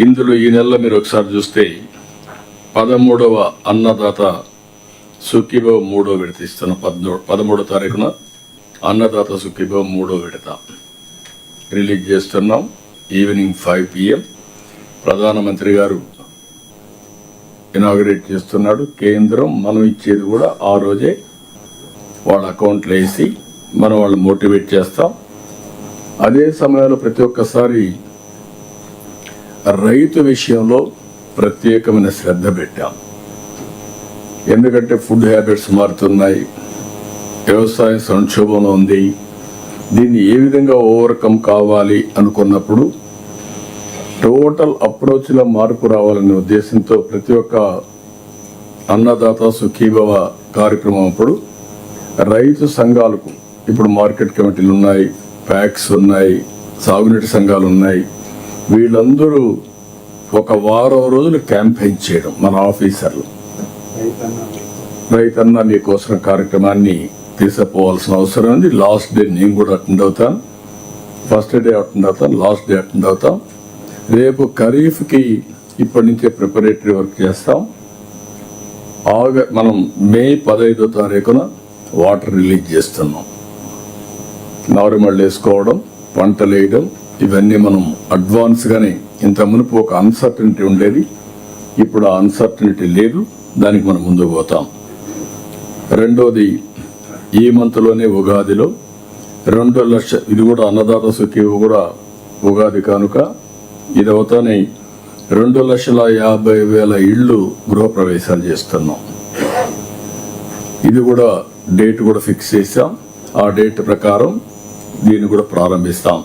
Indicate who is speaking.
Speaker 1: ఇందులో ఈ నెలలో మీరు ఒకసారి చూస్తే 13వ అన్నదాత సుఖీభవ 3వ విడత ఇస్తున్నాం. 13వ తారీఖున అన్నదాత సుఖీభవ 3వ విడత రిలీజ్ చేస్తున్నాం. ఈవినింగ్ 5 PM ప్రధానమంత్రి గారు ఇనాగరేట్ చేస్తున్నాడు. కేంద్రం మనం ఇచ్చేది కూడా ఆ రోజే వాళ్ళ అకౌంట్లో వేసి మనం వాళ్ళు మోటివేట్ చేస్తాం. అదే సమయంలో ప్రతి ఒక్కసారి రైతు విషయంలో ప్రత్యేకమైన శ్రద్ధ పెట్టాం. ఎందుకంటే ఫుడ్ హ్యాబిట్స్ మారుతున్నాయి, వ్యవసాయ సంక్షోభంలో ఉంది. దీన్ని ఏ విధంగా ఓవర్కమ్ కావాలి అనుకున్నప్పుడు టోటల్ అప్రోచ్లో మార్పు రావాలనే ఉద్దేశంతో ప్రతి ఒక్క అన్నదాత సుఖీభవ కార్యక్రమం అప్పుడు రైతు సంఘాలకు ఇప్పుడు మార్కెట్ కమిటీలు ఉన్నాయి, ప్యాక్స్ ఉన్నాయి, సాగునీటి సంఘాలు ఉన్నాయి. వీళ్ళందరూ ఒక వారం రోజులు క్యాంపెయిన్ చేయడం, మన ఆఫీసర్లు రైతన్న మీకోసం కార్యక్రమాన్ని తీసుకుపోవాల్సిన అవసరం ఉంది. లాస్ట్ డే నేను కూడా అటెండ్ అవుతాను, ఫస్ట్ డే అటెండ్ అవుతాను, లాస్ట్ డే అటెండ్ అవుతాం. రేపు ఖరీఫ్కి ఇప్పటి నుంచే ప్రిపరేటరీ వర్క్ చేస్తాం. మనం మే 15వ తారీఖున వాటర్ రిలీజ్ చేస్తున్నాం. నారుమళ్ళు వేసుకోవడం, పంటలు వేయడం, ఇవన్నీ మనం అడ్వాన్స్గానే, ఇంత మునుపు ఒక అన్సర్టనిటీ ఉండేది, ఇప్పుడు ఆ అన్సర్టనిటీ లేదు. దానికి మనం ముందుకు పోతాం. రెండోది, ఈ మంత్లోనే ఉగాదిలో 2 లక్ష, ఇది కూడా అన్నదాత సుఖీ కూడా ఉగాది కానుక, ఇది అవుతానే 2,50,000 ఇళ్ళు గృహప్రవేశాలు చేస్తున్నాం. ఇది కూడా డేట్ కూడా ఫిక్స్ చేసాం. ఆ డేట్ ప్రకారం దీన్ని కూడా ప్రారంభిస్తాం.